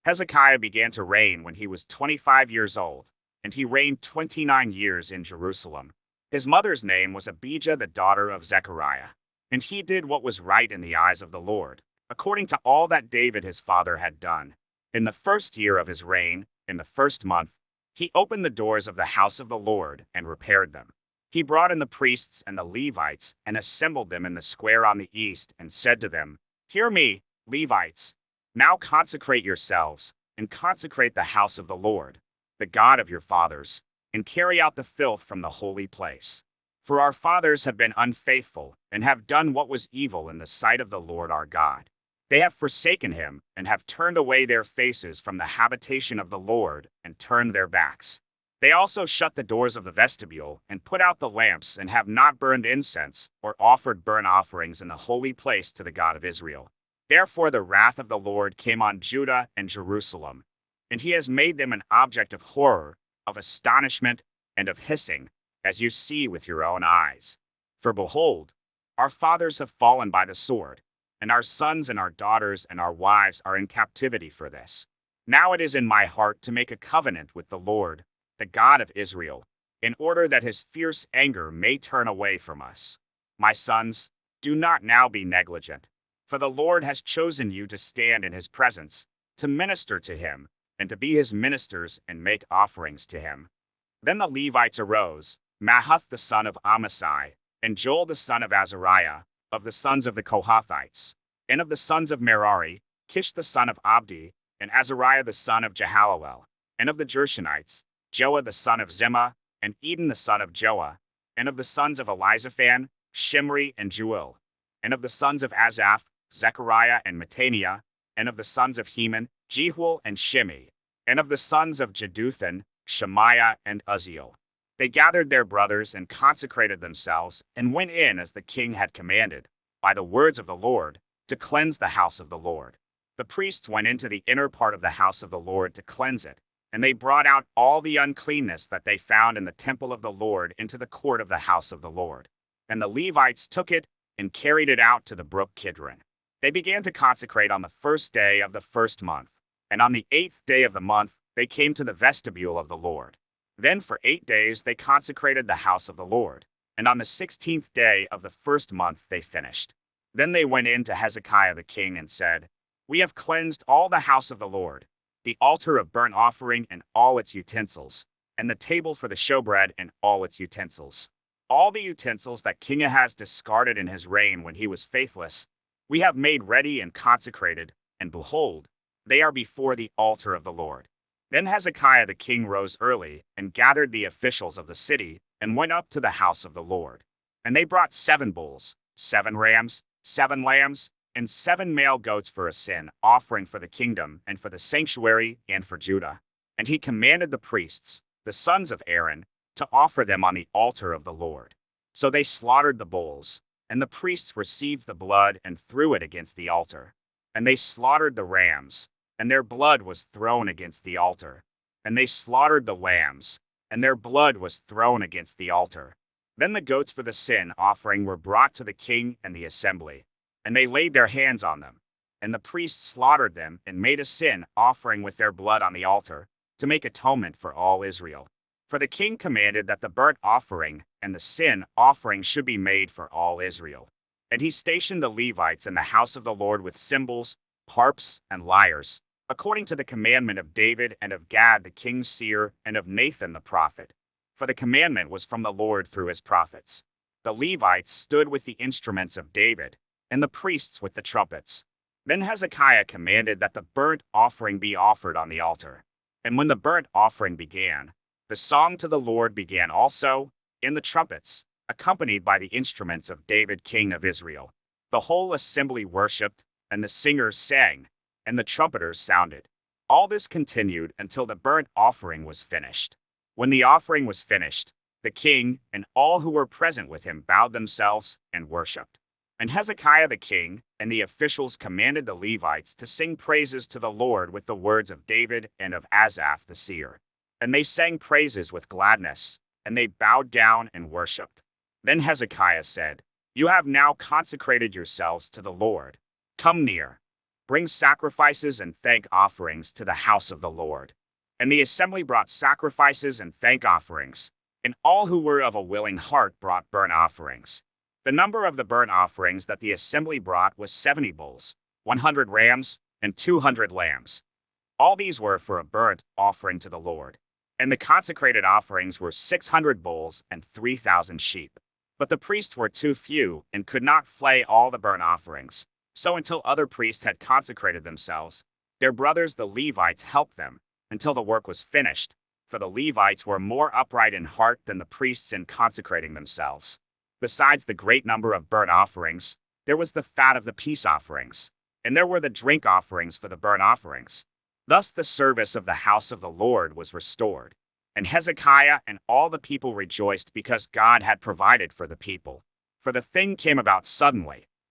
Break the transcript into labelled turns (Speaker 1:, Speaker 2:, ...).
Speaker 1: Hezekiah began to reign when he was 25 years old, and he reigned 29 years in Jerusalem. His mother's name was Abijah, the daughter of Zechariah, and he did what was right in the eyes of the Lord, according to all that David his father had done. In the first year of his reign, in the first month, he opened the doors of the house of the Lord and repaired them. He brought in the priests and the Levites and assembled them in the square on the east and said to them, "Hear me, Levites. Now consecrate yourselves, and consecrate the house of the Lord, the God of your fathers, and carry out the filth from the holy place. For our fathers have been unfaithful, and have done what was evil in the sight of the Lord our God. They have forsaken him, and have turned away their faces from the habitation of the Lord, and turned their backs. They also shut the doors of the vestibule, and put out the lamps, and have not burned incense, or offered burnt offerings in the holy place to the God of Israel. Therefore the wrath of the Lord came on Judah and Jerusalem, and he has made them an object of horror, of astonishment, and of hissing, as you see with your own eyes. For behold, our fathers have fallen by the sword, and our sons and our daughters and our wives are in captivity for this. Now it is in my heart to make a covenant with the Lord, the God of Israel, in order that his fierce anger may turn away from us. My sons, do not now be negligent, for the Lord has chosen you to stand in his presence, to minister to him, and to be his ministers and make offerings to him." Then the Levites arose, Mahath the son of Amasai, and Joel the son of Azariah, of the sons of the Kohathites, and of the sons of Merari, Kish the son of Abdi, and Azariah the son of Jehalelel, and of the Gershonites, Joah the son of Zimmah, and Eden the son of Joah, and of the sons of Elizaphan, Shimri and Jeuel, and of the sons of Asaph, Zechariah and Mattaniah, and of the sons of Heman, Jehuel and Shimei, and of the sons of Jeduthun, Shemaiah and Uzziel. They gathered their brothers and consecrated themselves, and went in as the king had commanded, by the words of the Lord, to cleanse the house of the Lord. The priests went into the inner part of the house of the Lord to cleanse it, and they brought out all the uncleanness that they found in the temple of the Lord into the court of the house of the Lord. And the Levites took it and carried it out to the brook Kidron. They began to consecrate on the first day of the first month, and on the 8th day of the month they came to the vestibule of the Lord. Then for 8 days they consecrated the house of the Lord, and on the 16th day of the first month they finished. Then they went in to Hezekiah the king and said, "We have cleansed all the house of the Lord, the altar of burnt offering and all its utensils, and the table for the showbread and all its utensils. All the utensils that King Ahaz discarded in his reign when he was faithless, we have made ready and consecrated, and behold, they are before the altar of the Lord." Then Hezekiah the king rose early, and gathered the officials of the city, and went up to the house of the Lord. And they brought 7 bulls, 7 rams, 7 lambs, and 7 male goats for a sin offering for the kingdom, and for the sanctuary, and for Judah. And he commanded the priests, the sons of Aaron, to offer them on the altar of the Lord. So they slaughtered the bulls, and the priests received the blood and threw it against the altar. And they slaughtered the rams, and their blood was thrown against the altar. And they slaughtered the lambs, and their blood was thrown against the altar. Then the goats for the sin offering were brought to the king and the assembly, and they laid their hands on them. And the priests slaughtered them and made a sin offering with their blood on the altar, to make atonement for all Israel. For the king commanded that the burnt offering and the sin offering should be made for all Israel. And he stationed the Levites in the house of the Lord with cymbals, harps, and lyres, according to the commandment of David and of Gad the king's seer and of Nathan the prophet. For the commandment was from the Lord through his prophets. The Levites stood with the instruments of David, and the priests with the trumpets. Then Hezekiah commanded that the burnt offering be offered on the altar. And when the burnt offering began, the song to the Lord began also, in the trumpets, accompanied by the instruments of David king of Israel. The whole assembly worshipped, and the singers sang, and the trumpeters sounded. All this continued until the burnt offering was finished. When the offering was finished, the king and all who were present with him bowed themselves and worshipped. And Hezekiah the king and the officials commanded the Levites to sing praises to the Lord with the words of David and of Asaph the seer. And they sang praises with gladness, and they bowed down and worshipped. Then Hezekiah said, "You have now consecrated yourselves to the Lord. Come near." Bring sacrifices and thank offerings to the house of the Lord. And the assembly brought sacrifices and thank offerings, and all who were of a willing heart brought burnt offerings. The number of the burnt offerings that the assembly brought was 70 bulls, 100 rams, and 200 lambs. All these were for a burnt offering to the Lord. And the consecrated offerings were 600 bulls and 3,000 sheep. But the priests were too few and could not flay all the burnt offerings. So until other priests had consecrated themselves, their brothers the Levites helped them until the work was finished, for the Levites were more upright in heart than the priests in consecrating themselves. Besides the great number of burnt offerings, there was the fat of the peace offerings, and there were the drink offerings for the burnt offerings. Thus the service of the house of the Lord was restored. And Hezekiah and all the people rejoiced because God had provided for the people. For the thing came about suddenly,